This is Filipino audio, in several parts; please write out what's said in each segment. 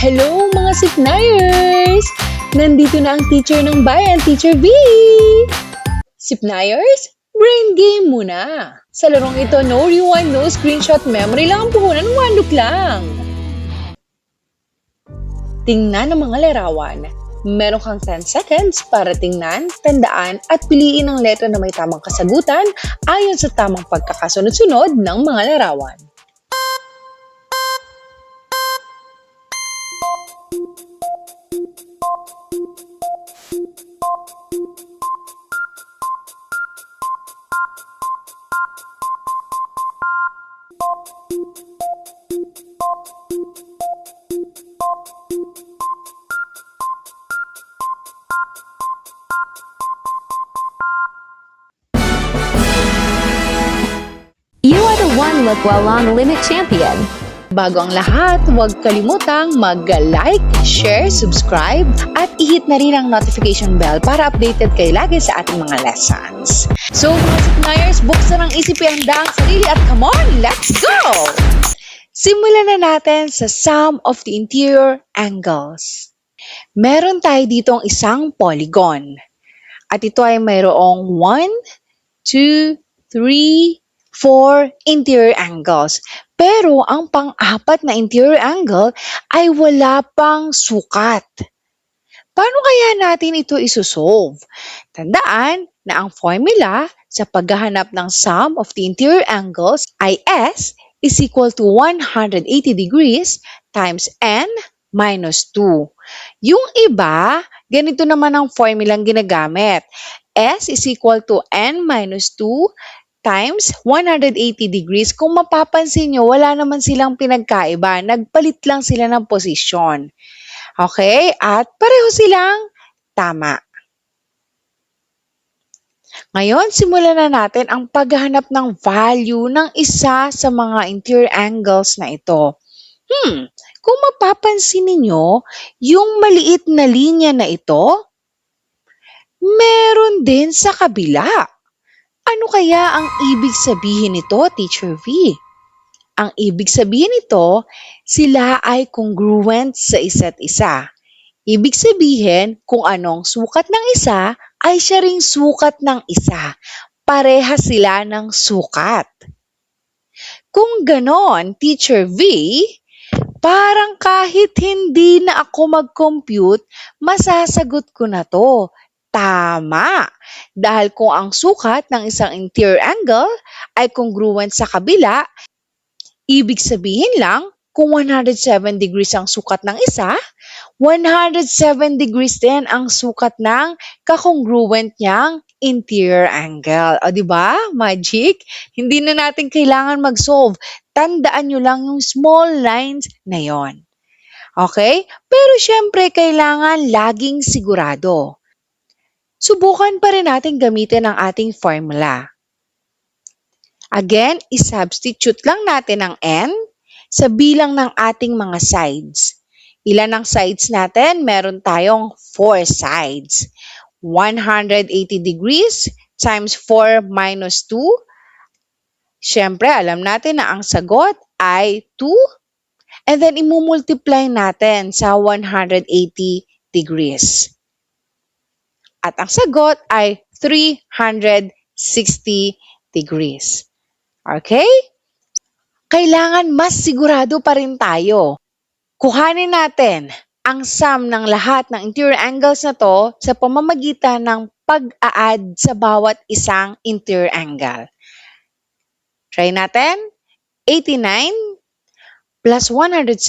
Hello mga Sipnayers! Nandito na ang teacher ng bayan, Teacher V! Sipnayers, brain game muna! Sa larong ito, no rewind, no screenshot, memory lang ang puhunan, 1 look lang! Tingnan ang mga larawan. Meron kang 10 seconds para tingnan, tandaan at piliin ang letra na may tamang kasagutan ayon sa tamang pagkakasunod-sunod ng mga larawan. You are the one look well long limit champion. Bago ang lahat, huwag kalimutang mag-like, share, subscribe, at i-hit na rin ang notification bell para updated kayo lagi sa ating mga lessons. So mga Sipnayers, buksan ang isip, ihanda ang sarili at come on, let's go! Simulan na natin sa sum of the interior angles. Meron tayo ditong isang polygon. At ito ay mayroong 1, 2, 3, 4 interior angles. Pero ang pang-apat na interior angle ay wala pang sukat. Paano kaya natin ito isusolve? Tandaan na ang formula sa paghahanap ng sum of the interior angles ay S is equal to 180 degrees times n minus 2. Yung iba, ganito naman ang formulang ginagamit. S is equal to n minus 2 times 180 degrees. Kung mapapansin nyo, wala naman silang pinagkaiba. Nagpalit lang sila ng posisyon. Okay? At pareho silang tama. Ngayon, simulan na natin ang paghahanap ng value ng isa sa mga interior angles na ito. Kung mapapansin ninyo, yung maliit na linya na ito, meron din sa kabila. Ano kaya ang ibig sabihin nito, Teacher V? Ang ibig sabihin nito, sila ay congruent sa isa't isa. Ibig sabihin, kung anong sukat ng isa, ay siya ring sukat ng isa. Pareha sila ng sukat. Kung ganon, Teacher V, parang kahit hindi na ako mag-compute, masasagot ko na to. Tama! Dahil kung ang sukat ng isang interior angle ay congruent sa kabila, ibig sabihin lang, kung 107 degrees ang sukat ng isa, 107 degrees din ang sukat ng kakongruent niyang interior angle. O diba? Magic? Hindi na natin kailangan mag-solve. Tandaan nyo lang yung small lines na yon. Okay? Pero syempre, kailangan laging sigurado. Subukan pa rin natin gamitin ang ating formula. Again, isubstitute lang natin ang n sa bilang ng ating mga sides. Ilan ang sides natin? Meron tayong 4 sides. 180 degrees times 4 minus 2. Siyempre, alam natin na ang sagot ay 2. And then, imumultiply natin sa 180 degrees. At ang sagot ay 360 degrees. Okay? Kailangan mas sigurado pa rin tayo. Kuhanin natin ang sum ng lahat ng interior angles na to sa pamamagitan ng pag-a-add sa bawat isang interior angle. Try natin. 89 plus 107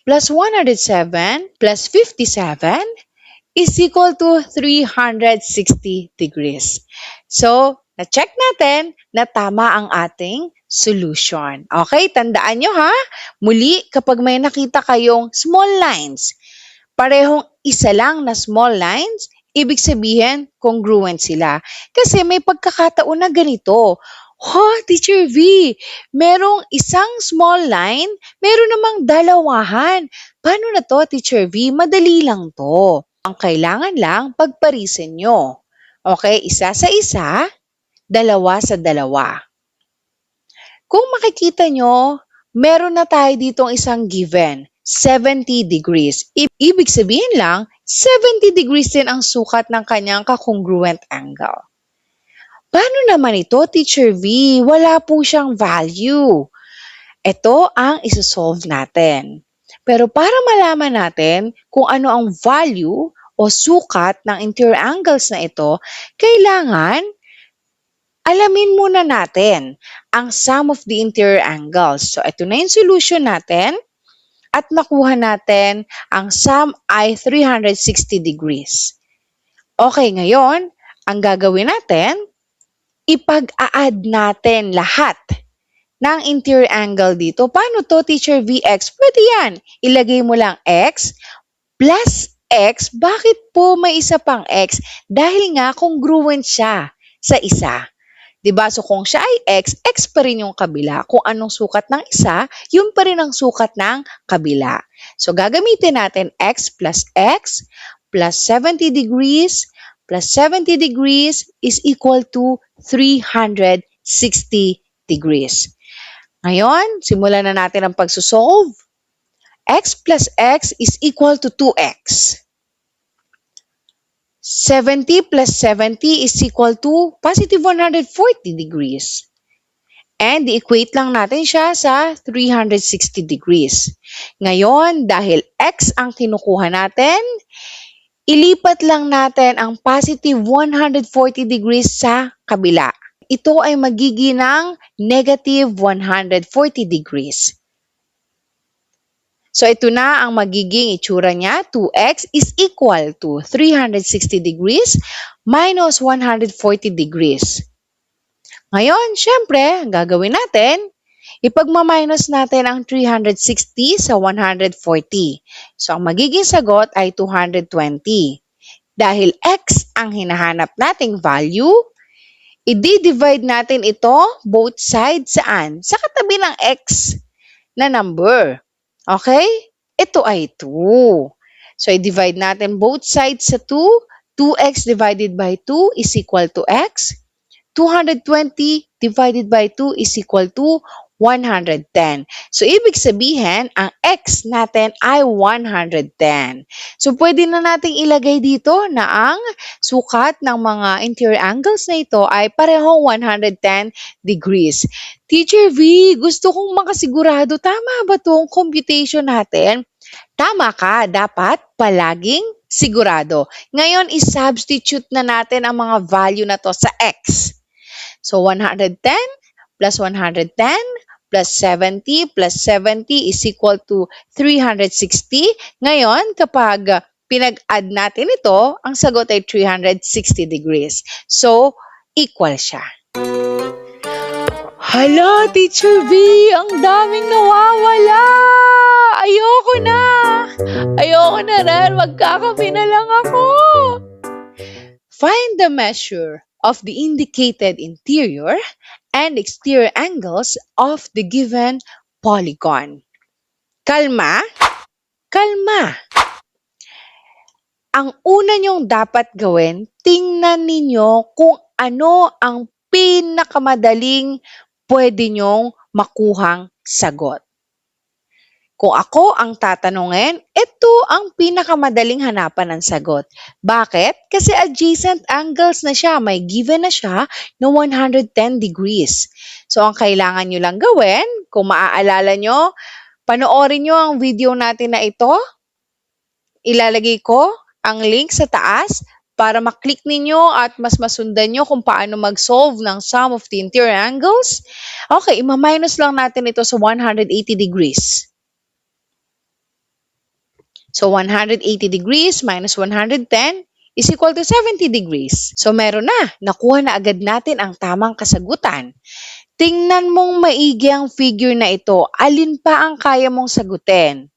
plus 107 plus 57 is equal to 360 degrees. So, na-check natin na tama ang ating solution. Okay, tandaan nyo ha. Muli, kapag may nakita kayong small lines, parehong isa lang na small lines, ibig sabihin, congruent sila. Kasi may pagkakataon na ganito. Teacher V, merong isang small line, meron namang dalawahan. Paano na to, Teacher V? Madali lang to. Ang kailangan lang, pagparisin nyo. Okay, isa sa isa, dalawa sa dalawa. Kung makikita nyo, meron na tayo ditong isang given. 70 degrees. Ibig sabihin lang, 70 degrees din ang sukat ng kanyang kakongruent angle. Paano naman ito, Teacher V? Wala po siyang value. Ito ang isosolve natin. Pero para malaman natin kung ano ang value o sukat ng interior angles na ito, kailangan alamin muna natin ang sum of the interior angles. So, ito na yung solution natin at nakuha natin ang sum ay 360 degrees. Okay, ngayon, ang gagawin natin, ipag-a-add natin lahat ng interior angle dito. Paano to, Teacher VX? Pwede yan. Ilagay mo lang x plus x. Bakit po may isa pang x? Dahil nga congruent siya sa isa. Diba? So kung siya ay x, x pa rin yung kabila. Kung anong sukat ng isa, yun pa rin ang sukat ng kabila. So gagamitin natin x plus 70 degrees plus 70 degrees is equal to 360 degrees. Ngayon, simulan na natin ang pagsosolve. X plus x is equal to 2x. 70 plus 70 is equal to positive 140 degrees. And i-equate lang natin siya sa 360 degrees. Ngayon, dahil x ang kinukuha natin, ilipat lang natin ang positive 140 degrees sa kabila. Ito ay magiging ng negative 140 degrees. So, ito na ang magiging itsura niya. 2x is equal to 360 degrees minus 140 degrees. Ngayon, syempre, ang gagawin natin, ipagmaminus natin ang 360 sa 140. So, ang magiging sagot ay 220. Dahil x ang hinahanap nating value, i-divide natin ito both sides saan? Sa katabi ng x na number. Okay? Ito ay 2. So, i-divide natin both sides sa 2. 2x divided by 2 is equal to x. 220 divided by 2 is equal to 110. So, ibig sabihin, ang x natin ay 110. So, pwede na nating ilagay dito na ang sukat ng mga interior angles na ito ay parehong 110 degrees. Teacher V, gusto kong makasigurado, tama ba itong computation natin? Tama ka, dapat palaging sigurado. Ngayon, i-substitute na natin ang mga value na to sa x. So, 110 plus 110 plus 70 plus 70 is equal to 360. Ngayon, kapag pinag-add natin ito, ang sagot ay 360 degrees. So, equal siya. Hala, Teacher V, ang daming nawawala. Ayoko na. Ayoko na rin. Magkakape na lang ako. Find the measure of the indicated interior and exterior angles of the given polygon. Kalma. Kalma. Ang una niyong dapat gawin, tingnan ninyo kung ano ang pinakamadaling pwede niyong makuhang sagot. Kung ako ang tatanungin, ito ang pinakamadaling hanapan ng sagot. Bakit? Kasi adjacent angles na siya. May given na siya na 110 degrees. So, ang kailangan nyo lang gawin, kung maaalala nyo, panoorin nyo ang video natin na ito. Ilalagay ko ang link sa taas para maklik ninyo at mas masundan nyo kung paano mag-solve ng sum of the interior angles. Okay, ima-minus lang natin ito sa 180 degrees. So, 180 degrees minus 110 is equal to 70 degrees. So, meron na. Nakuha na agad natin ang tamang kasagutan. Tingnan mong maigi ang figure na ito. Alin pa ang kaya mong sagutin?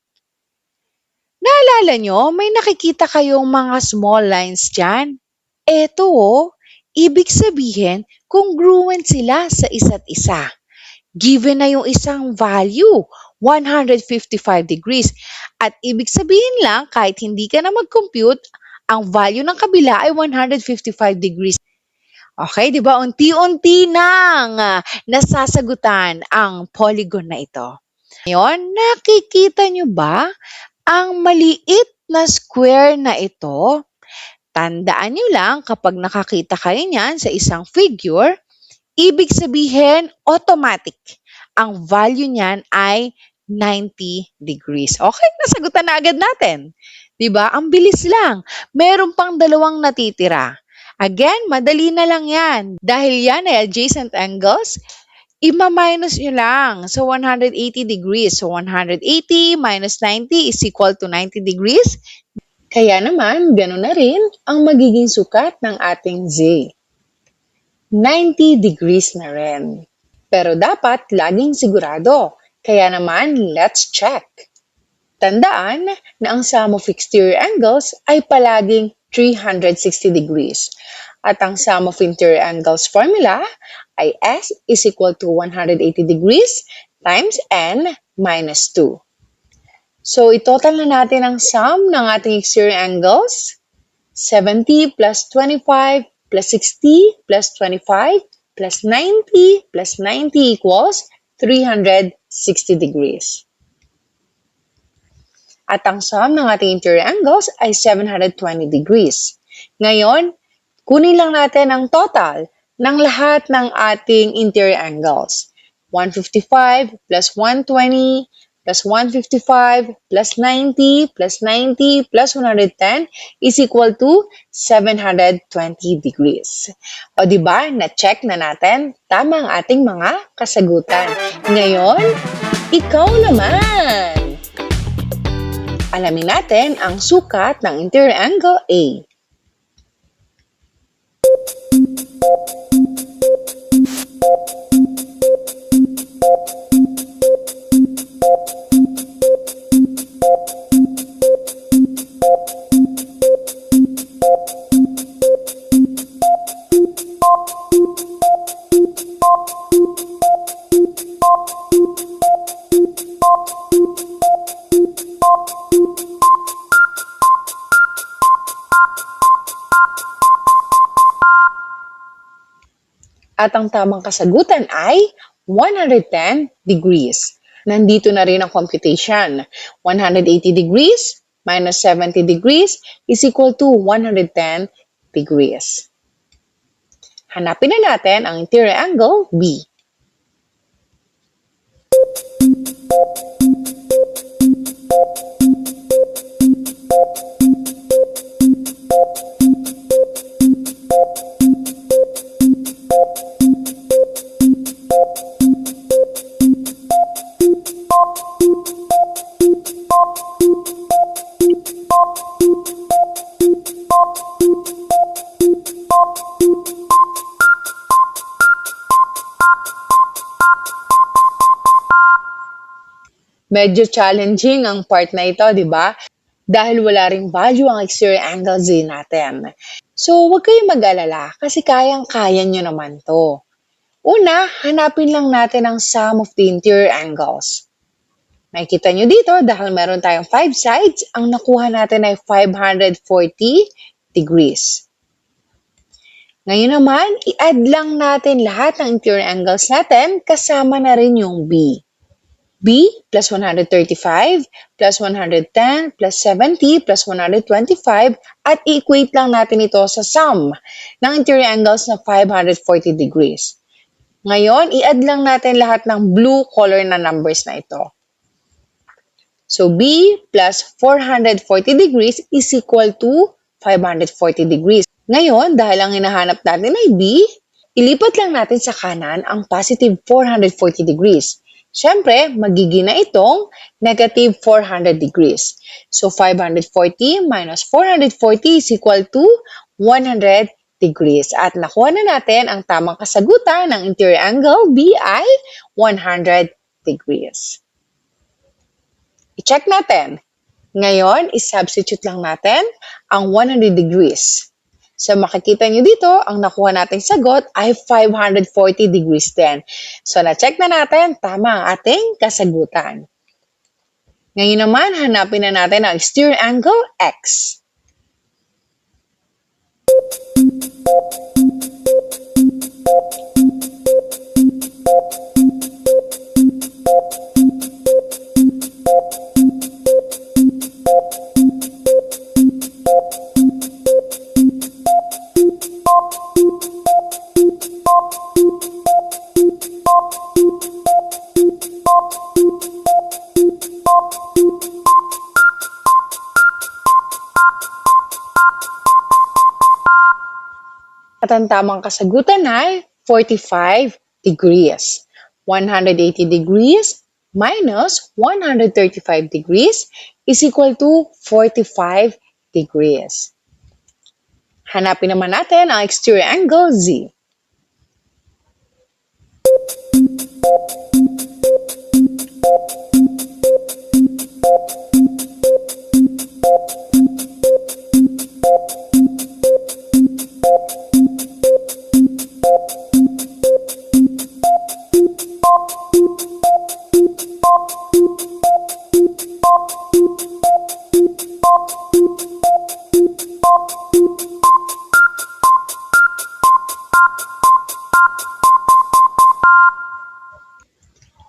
Naalala nyo, may nakikita kayong mga small lines dyan? Eto ibig sabihin, congruent sila sa isa't isa. Given na yung isang value, 155 degrees. At ibig sabihin lang, kahit hindi ka na mag-compute, ang value ng kabila ay 155 degrees. Okay, di ba? Unti-unti nang nasasagutan ang polygon na ito. Ngayon, nakikita nyo ba ang maliit na square na ito? Tandaan nyo lang kapag nakakita kayo niyan sa isang figure, ibig sabihin automatic. Ang value niyan ay 90 degrees. Okay, nasagutan na agad natin. 'Di ba? Ang bilis lang. Meron pang dalawang natitira. Again, madali na lang yan. Dahil yan ay adjacent angles, ima-minus nyo lang sa 180 degrees. So, 180 minus 90 is equal to 90 degrees. Kaya naman, gano'n na rin ang magiging sukat ng ating Z. 90 degrees na rin. Pero dapat laging sigurado. Kaya naman, let's check. Tandaan na ang sum of exterior angles ay palaging 360 degrees. At ang sum of interior angles formula ay S is equal to 180 degrees times N minus 2. So, itotal na natin ang sum ng ating exterior angles. 70 plus 25 plus 60 plus 25 plus 90 plus 90 equals 360 degrees. At ang sum ng ating interior angles ay 720 degrees. Ngayon, kunin lang natin ang total ng lahat ng ating interior angles. 155 plus 120 plus 155 plus 90 plus 90 plus 110 is equal to 720 degrees. O diba, na-check na natin tama ang ating mga kasagutan. Ngayon, ikaw naman! Alamin natin ang sukat ng interior angle A. At ang tamang kasagutan ay 110 degrees. Nandito na rin ang computation. 180 degrees minus 70 degrees is equal to 110 degrees. Hanapin na natin ang interior angle B. Medyo challenging ang part na ito, di ba? Dahil wala ring value ang exterior angle Z natin. So, huwag kayong mag-alala kasi kayang-kaya nyo naman to. Una, hanapin lang natin ang sum of the interior angles. Makikita nyo dito, dahil meron tayong 5 sides, ang nakuha natin ay 540 degrees. Ngayon naman, i-add lang natin lahat ng interior angles natin kasama na rin yung B. B plus 135 plus 110 plus 70 plus 125 at i-equate lang natin ito sa sum ng interior angles na 540 degrees. Ngayon, i-add lang natin lahat ng blue color na numbers na ito. So, B plus 440 degrees is equal to 540 degrees. Ngayon, dahil ang hinahanap natin ay B, ilipat lang natin sa kanan ang positive 440 degrees. Siyempre, magiging na itong negative 400 degrees. So, 540 minus 440 is equal to 100 degrees. At nakuha na natin ang tamang kasagutan ng interior angle B ay 100 degrees. I-check natin. Ngayon, i-substitute lang natin ang 100 degrees. So, makikita nyo dito, ang nakuha nating sagot ay 540 degrees din. So, na-check na natin, tama ang ating kasagutan. Ngayon naman, hanapin na natin ang exterior angle X. At ang tamang kasagutan ay 45 degrees. 180 degrees minus 135 degrees is equal to 45 degrees. Hanapin naman natin ang exterior angle Z.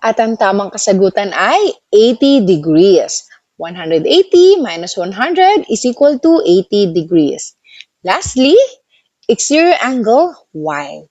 At ang tamang kasagutan ay 80 degrees. 180 minus 100 is equal to 80 degrees. Lastly, exterior angle Y.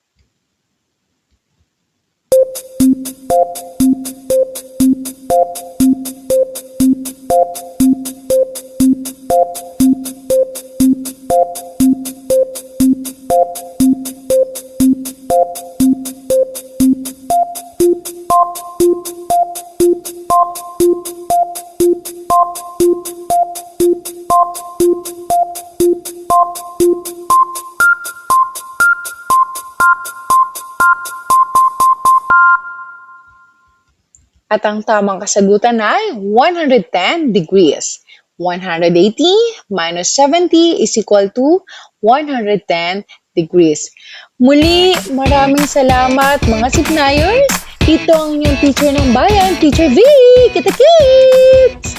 At ang tamang kasagutan ay 110 degrees. 180 minus 70 is equal to 110 degrees. Muli, maraming salamat mga Sipnayers. Ito ang inyong teacher ng bayan, Teacher V. Kita-kits!